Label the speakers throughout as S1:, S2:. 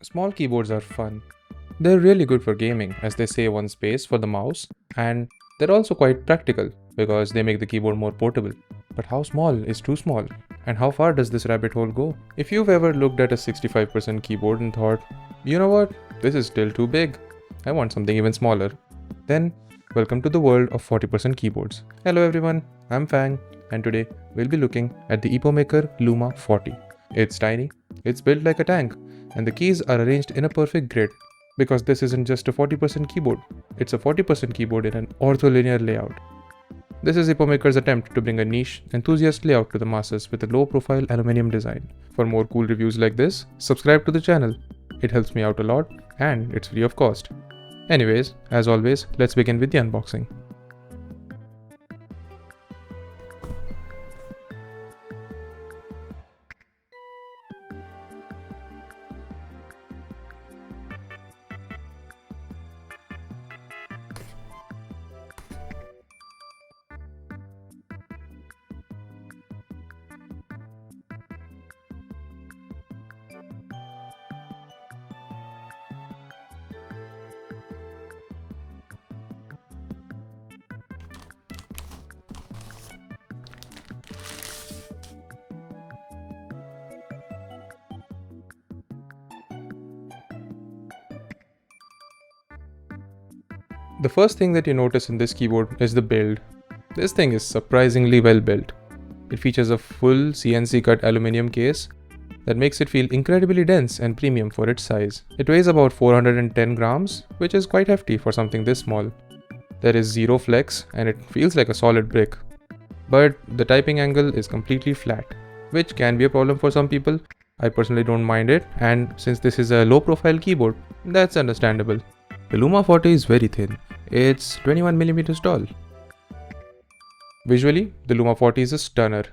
S1: Small keyboards are fun. They're really good for gaming as they save on space for the mouse, and they're also quite practical because they make the keyboard more portable. But how small is too small? And how far does this rabbit hole go? If you've ever looked at a 65% keyboard and thought, you know what, this is still too big, I want something even smaller, then welcome to the world of 40% keyboards. Hello everyone, I'm Fang, and today we'll be looking at the Epomaker Luma 40. It's tiny, it's built like a tank, and the keys are arranged in a perfect grid. Because this isn't just a 40% keyboard, it's a 40% keyboard in an ortholinear layout. This is Epomaker's attempt to bring a niche, enthusiast layout to the masses with a low-profile aluminium design. For more cool reviews like this, subscribe to the channel. It helps me out a lot, and it's free of cost. Anyways, as always, let's begin with the unboxing. The first thing that you notice in this keyboard is the build. This thing is surprisingly well built. It features a full CNC cut aluminum case that makes it feel incredibly dense and premium for its size. It weighs about 410 grams, which is quite hefty for something this small. There is zero flex and it feels like a solid brick. But the typing angle is completely flat, which can be a problem for some people. I personally don't mind it, and since this is a low profile keyboard, that's understandable. The Luma 40 is very thin. It's 21mm tall. Visually, the Luma 40 is a stunner.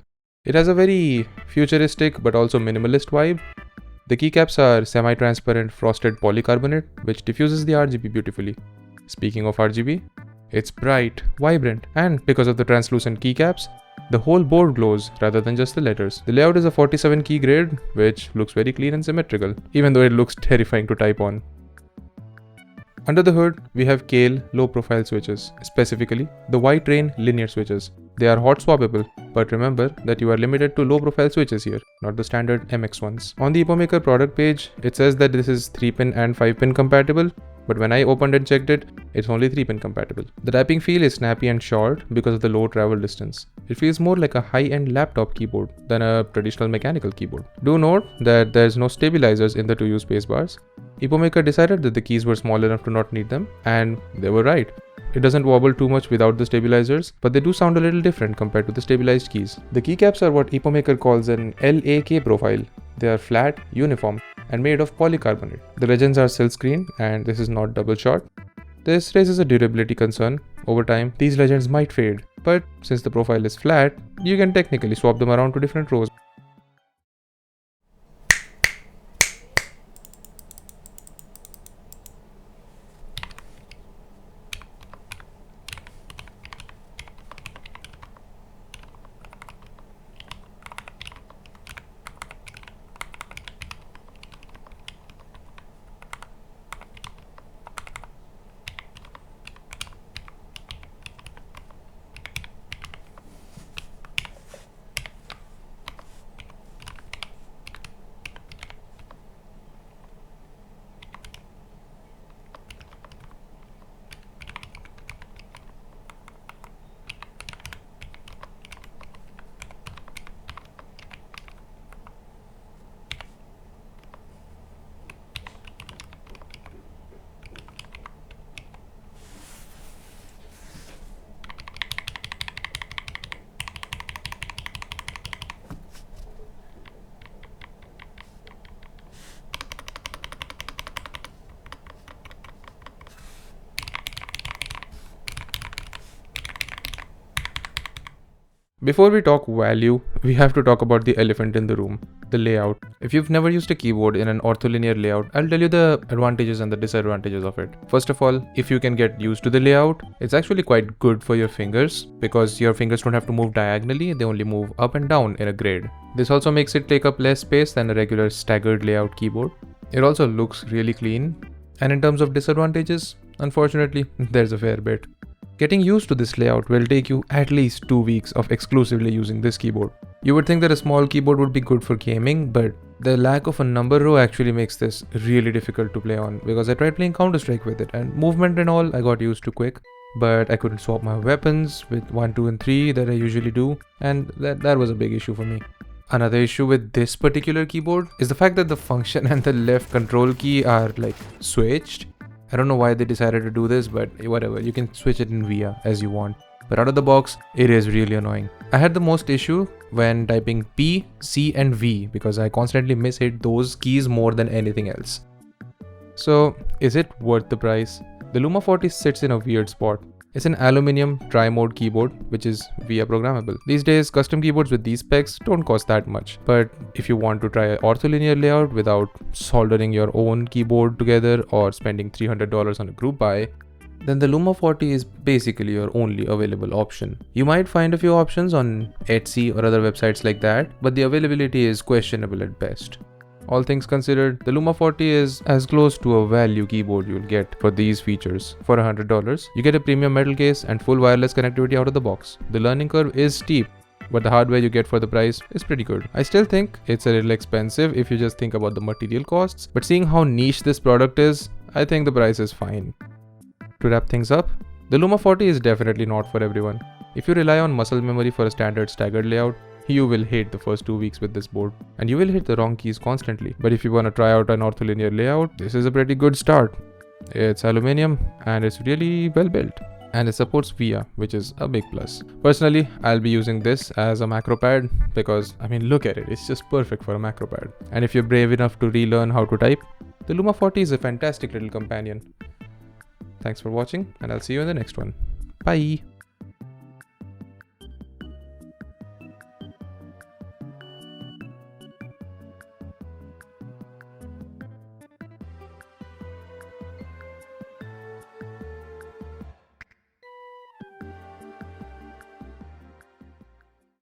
S1: It has a very futuristic but also minimalist vibe. The keycaps are semi-transparent frosted polycarbonate, which diffuses the RGB beautifully. Speaking of RGB, it's bright, vibrant, and because of the translucent keycaps, the whole board glows rather than just the letters. The layout is a 47 key grid, which looks very clean and symmetrical, even though it looks terrifying to type on. Under the hood, we have Kale low-profile switches, specifically the white rain linear switches. They are hot swappable, but remember that you are limited to low-profile switches here, not the standard MX ones. On the Epomaker product page, it says that this is 3-pin and 5-pin compatible, but when I opened and checked it, it's only 3-pin compatible. The typing feel is snappy and short because of the low travel distance. It feels more like a high-end laptop keyboard than a traditional mechanical keyboard. Do note that there's no stabilizers in the 2U spacebars. Epomaker decided that the keys were small enough to not need them, and they were right. It doesn't wobble too much without the stabilizers, but they do sound a little different compared to the stabilized keys. The keycaps are what Epomaker calls an LAK profile. They are flat, uniform, and made of polycarbonate. The legends are silkscreen, and this is not double shot. This raises a durability concern. Over time, these legends might fade, but since the profile is flat, you can technically swap them around to different rows. Before we talk value, we have to talk about the elephant in the room, the layout. If you've never used a keyboard in an ortholinear layout, I'll tell you the advantages and the disadvantages of it. First of all, if you can get used to the layout, it's actually quite good for your fingers because your fingers don't have to move diagonally, they only move up and down in a grid. This also makes it take up less space than a regular staggered layout keyboard. It also looks really clean. And in terms of disadvantages, unfortunately, there's a fair bit. Getting used to this layout will take you at least 2 weeks of exclusively using this keyboard. You would think that a small keyboard would be good for gaming, but the lack of a number row actually makes this really difficult to play on, because I tried playing Counter-Strike with it, and movement and all I got used to quick, but I couldn't swap my weapons with 1, 2 and 3 that I usually do, and that was a big issue for me. Another issue with this particular keyboard is the fact that the function and the left control key are like switched. I don't know why they decided to do this, but whatever, you can switch it in VIA as you want. But out of the box, it is really annoying. I had the most issue when typing P, C and V because I constantly mishit those keys more than anything else. So, is it worth the price? The Luma 40 sits in a weird spot. It's an aluminum tri-mode keyboard which is VIA programmable. These days, custom keyboards with these specs don't cost that much. But if you want to try an ortholinear layout without soldering your own keyboard together or spending $300 on a group buy, then the Luma 40 is basically your only available option. You might find a few options on Etsy or other websites like that, but the availability is questionable at best. All things considered, the Luma 40 is as close to a value keyboard you'll get for these features. For $100, you get a premium metal case and full wireless connectivity out of the box. The learning curve is steep, but the hardware you get for the price is pretty good. I still think it's a little expensive if you just think about the material costs, but seeing how niche this product is, I think the price is fine. To wrap things up, the Luma 40 is definitely not for everyone. If you rely on muscle memory for a standard staggered layout, you will hate the first 2 weeks with this board, and you will hit the wrong keys constantly. But if you want to try out an ortholinear layout, this is a pretty good start. It's aluminum and it's really well built, and it supports VIA, which is a big plus. Personally, I'll be using this as a macro pad because, I mean, look at it, it's just perfect for a macro pad. And if you're brave enough to relearn how to type, the Luma 40 is a fantastic little companion. Thanks for watching, and I'll see you in the next one. Bye!